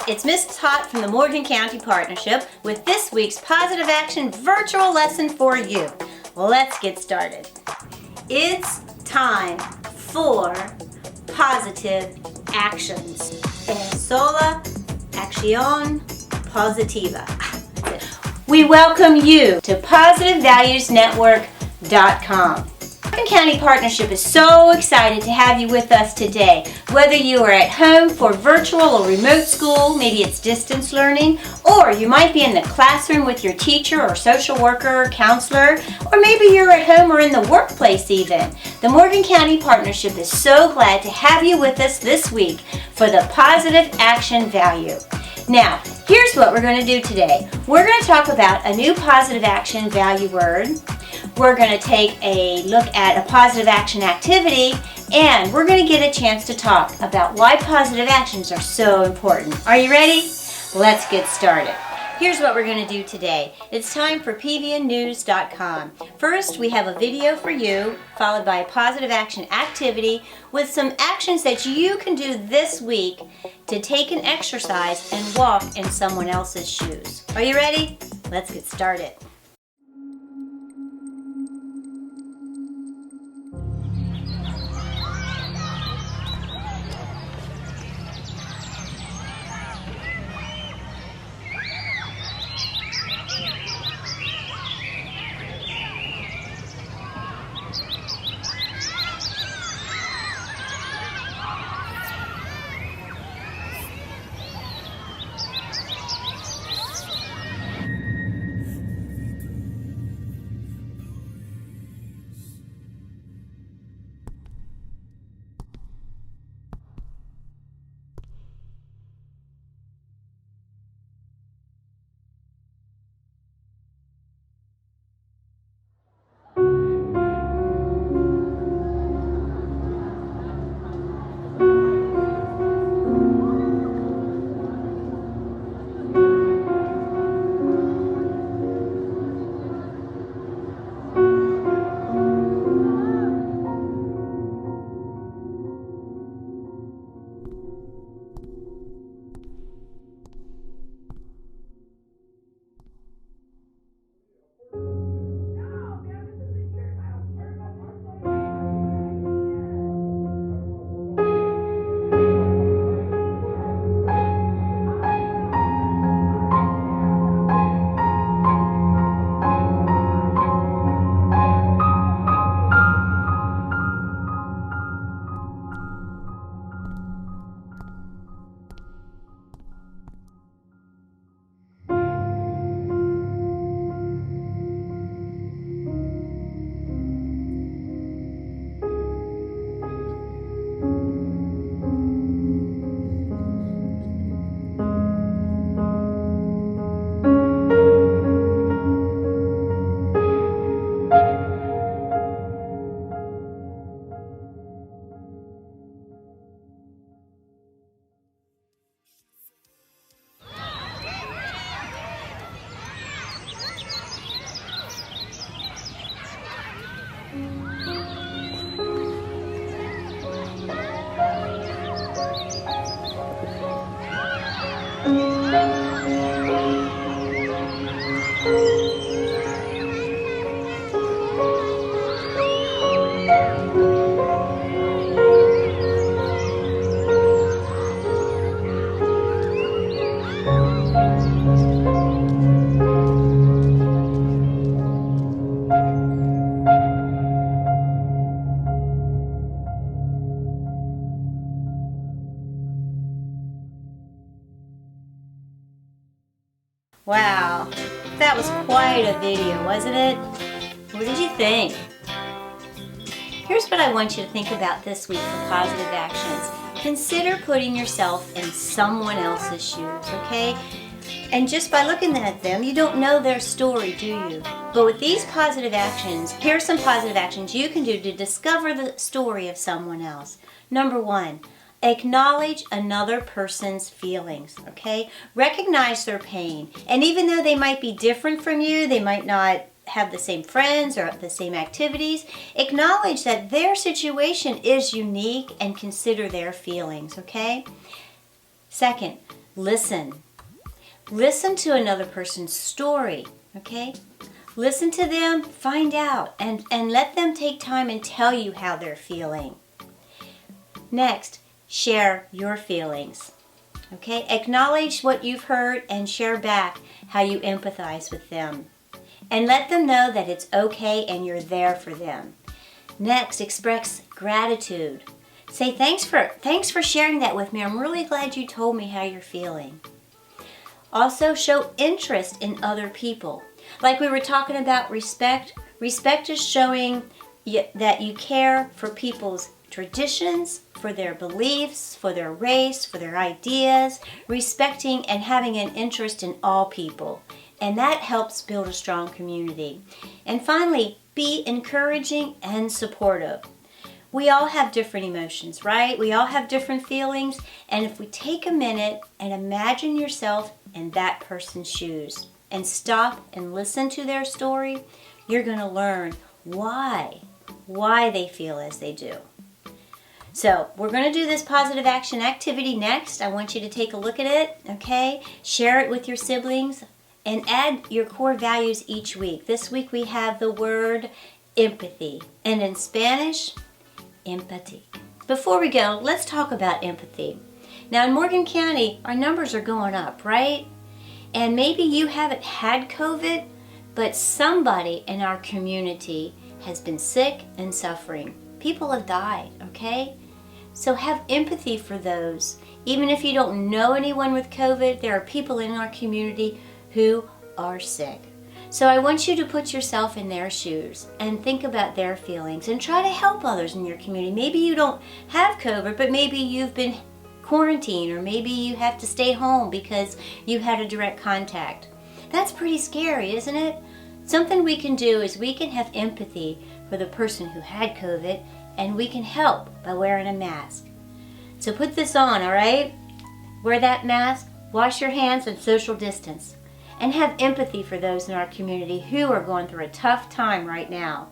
it's Mrs. Hott from the Morgan County Partnership with this week's Positive Action virtual lesson for you. Let's get started. It's time for positive actions. Sola acción positiva. We welcome you to positivevaluesnetwork.com. Morgan County Partnership is so excited to have you with us today. Whether you are at home for virtual or remote school, maybe it's distance learning, or you might be in the classroom with your teacher or social worker or counselor, or maybe you're at home or in the workplace even. The Morgan County Partnership is so glad to have you with us this week for the Positive Action Value. Now, here's what we're going to do today. We're going to talk about a new positive action value word. We're going to take a look at a positive action activity, and we're going to get a chance to talk about why positive actions are so important. Are you ready? Let's get started. Here's what we're going to do today. It's time for pvnnews.com. First, we have a video for you, followed by a positive action activity with some actions that you can do this week to take an exercise and walk in someone else's shoes. Are you ready? Let's get started. Wow, that was quite a video, wasn't it? What did you think? Here's what I want you to think about this week for positive actions. Consider putting yourself in someone else's shoes, okay? And just by looking at them, you don't know their story, do you? But with these positive actions, here's some positive actions you can do to discover the story of someone else. Number one, acknowledge another person's feelings, okay? Recognize their pain. And even though they might be different from you, they might not have the same friends or the same activities, acknowledge that their situation is unique and consider their feelings, okay? Second, Listen. Listen to another person's story, okay? Listen to them, find out, and let them take time and tell you how they're feeling. Next, share your feelings, okay? Acknowledge what you've heard and share back how you empathize with them. And let them know that it's okay and you're there for them. Next, express gratitude. Say, thanks for sharing that with me. I'm really glad you told me how you're feeling. Also, show interest in other people. Like we were talking about respect. Respect is showing that you care for people's traditions, for their beliefs, for their race, for their ideas, respecting and having an interest in all people. And that helps build a strong community. And finally, be encouraging and supportive. We all have different emotions, right? We all have different feelings. And if we take a minute and imagine yourself in that person's shoes and stop and listen to their story, you're going to learn why they feel as they do. So we're going to do this positive action activity next. I want you to take a look at it, okay? Share it with your siblings and add your core values each week. This week we have the word empathy, and in Spanish, empathy. Before we go, let's talk about empathy. Now in Morgan County, our numbers are going up, right? And maybe you haven't had COVID, but somebody in our community has been sick and suffering. People have died, okay? So have empathy for those. Even if you don't know anyone with COVID, there are people in our community who are sick. So I want you to put yourself in their shoes and think about their feelings and try to help others in your community. Maybe you don't have COVID, but maybe you've been quarantined, or maybe you have to stay home because you had a direct contact. That's pretty scary, isn't it? Something we can do is we can have empathy for the person who had COVID, and we can help by wearing a mask. So put this on, all right? Wear that mask, wash your hands, and social distance. And have empathy for those in our community who are going through a tough time right now.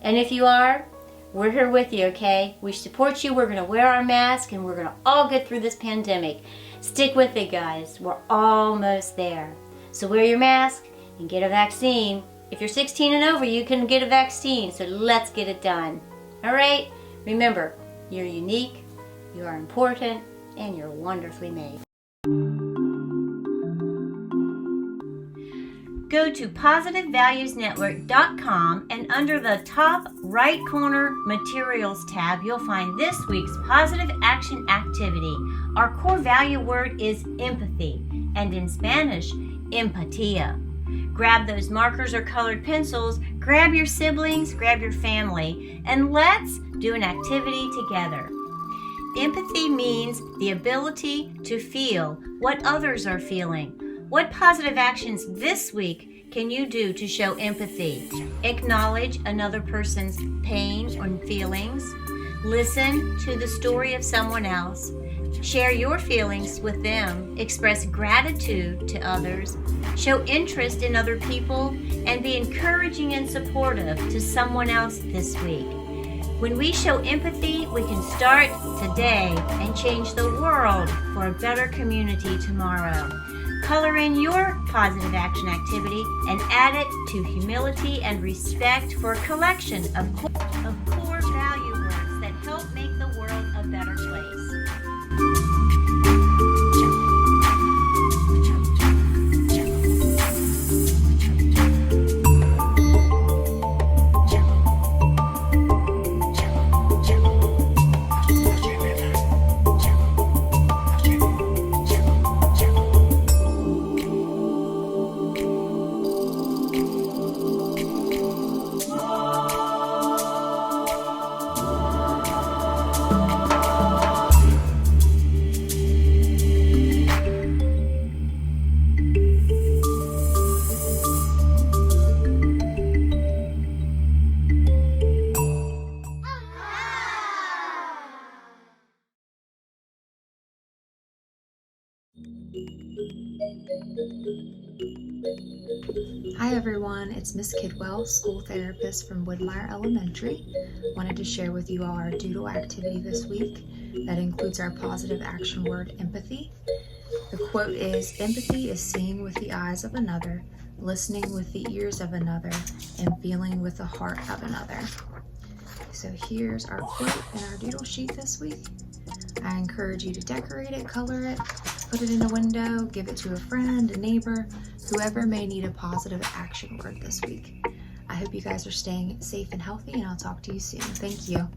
And if you are, we're here with you, okay? We support you. We're going to wear our mask, and we're going to all get through this pandemic. Stick with it, guys. We're almost there. So wear your mask and get a vaccine. If you're 16 and over, you can get a vaccine. So let's get it done. All right? Remember, you're unique, you are important, and you're wonderfully made. Go to positivevaluesnetwork.com, and under the top right corner Materials tab, you'll find this week's positive action activity. Our core value word is empathy, and in Spanish, empatia. Grab those markers or colored pencils, grab your siblings, grab your family, and let's do an activity together. Empathy means the ability to feel what others are feeling. What positive actions this week can you do to show empathy? Acknowledge another person's pain and feelings. Listen to the story of someone else. Share your feelings with them. Express gratitude to others. Show interest in other people, and be encouraging and supportive to someone else this week. When we show empathy, we can start today and change the world for a better community tomorrow. Color in your positive action activity and add it to humility and respect for a collection of core value words that help make the world a better place. Hi everyone, it's Miss Kidwell, school therapist from Woodmire Elementary. Wanted to share with you all our doodle activity this week that includes our positive action word empathy. The quote is, "Empathy is seeing with the eyes of another, listening with the ears of another, and feeling with the heart of another." So here's our quote and our doodle sheet this week. I encourage you to decorate it, color it, put it in a window, give it to a friend, a neighbor, whoever may need a positive action word this week. I hope you guys are staying safe and healthy, and I'll talk to you soon. Thank you.